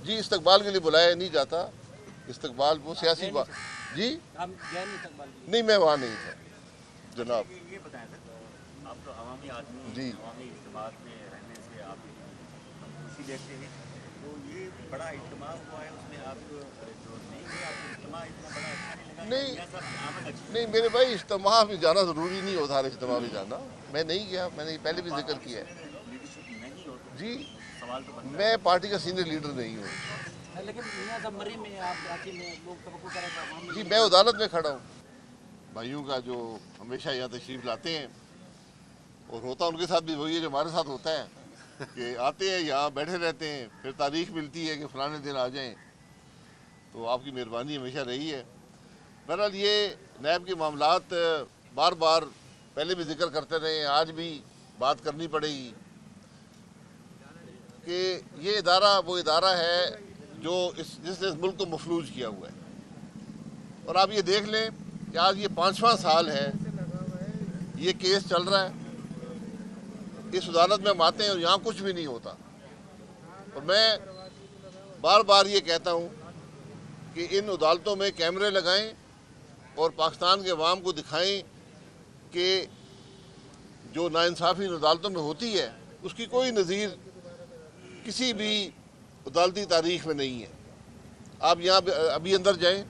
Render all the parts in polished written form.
جی استقبال کے لیے بلایا نہیں جاتا، استقبال وہ سیاسی بات جی نہیں، میں وہاں نہیں تھا جناب۔ یہ بتائیں سر، آپ تو عوامی آدمی جی عوامی اجتماعات میں رہنے سے آپ خوشی دیکھتے ہیں، تو یہ بڑا اجتماع ہوا ہے، اس میں آپ جو نہیں گئے، آپ کو اجتماع اتنا بڑا اچھا نہیں لگا؟ نہیں یا صاحب آمد اچھی؟ نہیں میرے بھائی، اجتماع میں جانا ضروری نہیں ہوتا، ہر اجتماع میں جانا، میں نہیں گیا، میں نے پہلے بھی ذکر کیا ہے۔ لیڈرشپ نہیں ہو تو جی سوال تو بنتا ہے۔ میں پارٹی کا سینئر لیڈر نہیں ہوں لیکن میاں صاحب مریم میں آپ کراچی میں لوگ توقع کر رہے تھے عوام جی، میں عدالت میں کھڑا ہوں، بھائیوں کا جو ہمیشہ یہاں تشریف لاتے ہیں، اور ہوتا ان کے ساتھ بھی وہی ہے جو ہمارے ساتھ ہوتا ہے کہ آتے ہیں یہاں بیٹھے رہتے ہیں، پھر تاریخ ملتی ہے کہ فلانے دن آ جائیں، تو آپ کی مہربانی ہمیشہ رہی ہے۔ بہرحال یہ نیب کے معاملات بار بار پہلے بھی ذکر کرتے رہے ہیں، آج بھی بات کرنی پڑے گی کہ یہ ادارہ وہ ادارہ ہے جو جس نے اس ملک کو مفلوج کیا ہوا ہے، اور آپ یہ دیکھ لیں کہ آج یہ 5واں سال ہے یہ کیس چل رہا ہے، اس عدالت میں ہم آتے ہیں اور یہاں کچھ بھی نہیں ہوتا، اور میں بار بار یہ کہتا ہوں کہ ان عدالتوں میں کیمرے لگائیں اور پاکستان کے عوام کو دکھائیں کہ جو ناانصافی ان عدالتوں میں ہوتی ہے اس کی کوئی نظیر کسی بھی عدالتی تاریخ میں نہیں ہے۔ آپ یہاں ابھی اندر جائیں،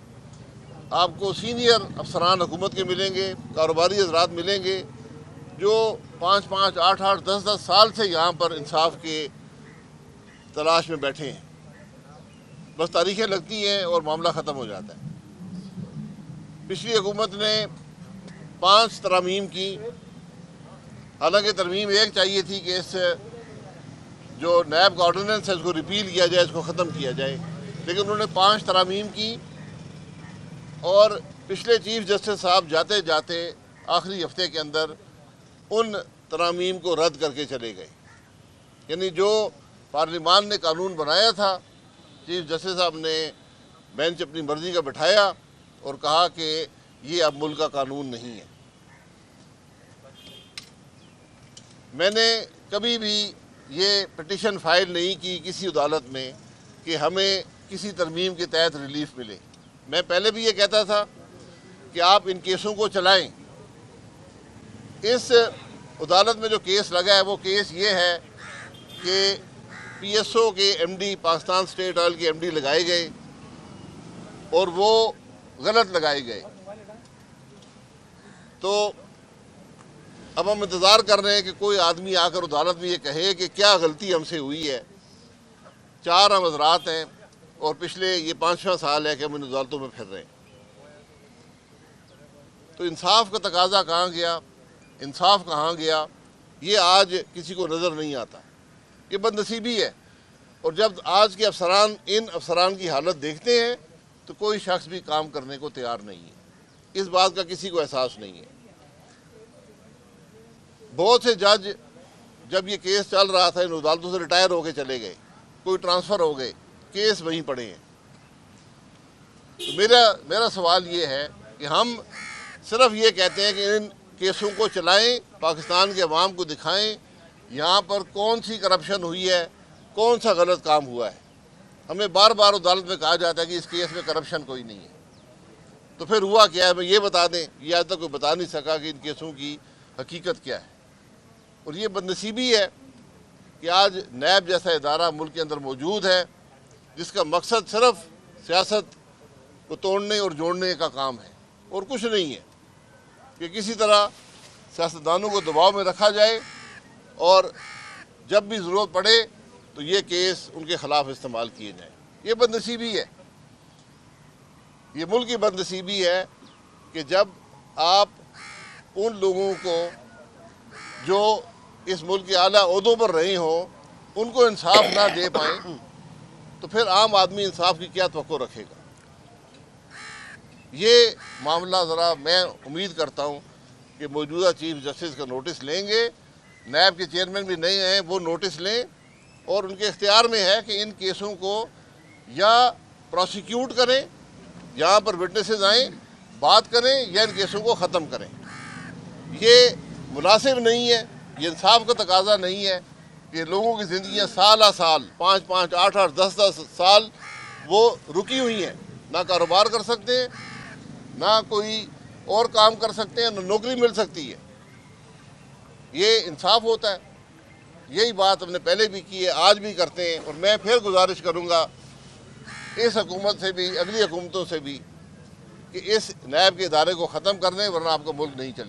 آپ کو سینئر افسران حکومت کے ملیں گے، کاروباری حضرات ملیں گے جو 5-5 8-8 10-10 سال سے یہاں پر انصاف کے تلاش میں بیٹھے ہیں، بس تاریخیں لگتی ہیں اور معاملہ ختم ہو جاتا ہے۔ پچھلی حکومت نے 5 ترامیم کی، حالانکہ ترمیم ایک چاہیے تھی کہ اس جو نیب کا آرڈیننس ہے اس کو ریپیل کیا جائے، اس کو ختم کیا جائے، لیکن انہوں نے 5 ترامیم کی، اور پچھلے چیف جسٹس صاحب جاتے جاتے آخری ہفتے کے اندر ان ترامیم کو رد کر کے چلے گئے۔ یعنی جو پارلیمان نے قانون بنایا تھا، چیف جسٹس صاحب نے بینچ اپنی مرضی کا بٹھایا اور کہا کہ یہ اب ملک کا قانون نہیں ہے۔ میں نے کبھی بھی یہ پٹیشن فائل نہیں کی کسی عدالت میں کہ ہمیں کسی ترمیم کے تحت ریلیف ملے۔ میں پہلے بھی یہ کہتا تھا کہ آپ ان کیسوں کو چلائیں۔ اس عدالت میں جو کیس لگا ہے وہ کیس یہ ہے کہ پی ایس او کے M D, Pakistan state oil کے ایم ڈی لگائے گئے اور وہ غلط لگائے گئے، تو اب ہم انتظار کر رہے ہیں کہ کوئی آدمی آ کر عدالت میں یہ کہے کہ کیا غلطی ہم سے ہوئی ہے۔ 4 ہم حضرات ہیں اور پچھلے یہ 5واں سال ہے کہ ہم ان عدالتوں میں پھر رہے ہیں، تو انصاف کا تقاضا کہاں گیا، انصاف کہاں گیا، یہ آج کسی کو نظر نہیں آتا۔ یہ بد نصیبی ہے، اور جب آج کے افسران ان افسران کی حالت دیکھتے ہیں تو کوئی شخص بھی کام کرنے کو تیار نہیں ہے، اس بات کا کسی کو احساس نہیں ہے۔ بہت سے جج جب یہ کیس چل رہا تھا ان عدالتوں سے ریٹائر ہو کے چلے گئے، کوئی ٹرانسفر ہو گئے، کیس وہیں پڑے ہیں۔ تو میرا سوال یہ ہے کہ ہم صرف یہ کہتے ہیں کہ ان کیسوں کو چلائیں، پاکستان کے عوام کو دکھائیں یہاں پر کون سی کرپشن ہوئی ہے، کون سا غلط کام ہوا ہے۔ ہمیں بار بار عدالت میں کہا جاتا ہے کہ اس کیس میں کرپشن کوئی نہیں ہے، تو پھر ہوا کیا ہے، ہمیں یہ بتا دیں۔ یہ آج تک کوئی بتا نہیں سکا کہ ان کیسوں کی حقیقت کیا ہے، اور یہ بد نصیبی ہے کہ آج نیب جیسا ادارہ ملک کے اندر موجود ہے جس کا مقصد صرف سیاست کو توڑنے اور جوڑنے کا کام ہے اور کچھ نہیں ہے، کہ کسی طرح سیاستدانوں کو دباؤ میں رکھا جائے اور جب بھی ضرورت پڑے تو یہ کیس ان کے خلاف استعمال کیے جائیں۔ یہ بد نصیبی ہے، یہ ملک کی بد نصیبی ہے کہ جب آپ ان لوگوں کو جو اس ملک کے اعلیٰ عہدوں پر رہے ہوں ان کو انصاف نہ دے پائیں تو پھر عام آدمی انصاف کی کیا توقع رکھے گا۔ یہ معاملہ ذرا میں امید کرتا ہوں کہ موجودہ چیف جسٹس کا نوٹس لیں گے، نیب کے چیئرمین بھی نئے ہیں وہ نوٹس لیں، اور ان کے اختیار میں ہے کہ ان کیسوں کو یا پروسیکیوٹ کریں، یہاں پر وٹنسز آئیں بات کریں، یا ان کیسوں کو ختم کریں۔ یہ مناسب نہیں ہے، یہ انصاف کا تقاضا نہیں ہے کہ لوگوں کی زندگیاں سالہ سال 5-5, 8-8, 10-10 سال وہ رکی ہوئی ہیں، نہ کاروبار کر سکتے ہیں، نہ کوئی اور کام کر سکتے ہیں، نہ نوکری مل سکتی ہے۔ یہ انصاف ہوتا ہے؟ یہی بات ہم نے پہلے بھی کی ہے، آج بھی کرتے ہیں، اور میں پھر گزارش کروں گا اس حکومت سے بھی، اگلی حکومتوں سے بھی، کہ اس نیب کے ادارے کو ختم کر دیں، ورنہ آپ کا ملک نہیں چلے۔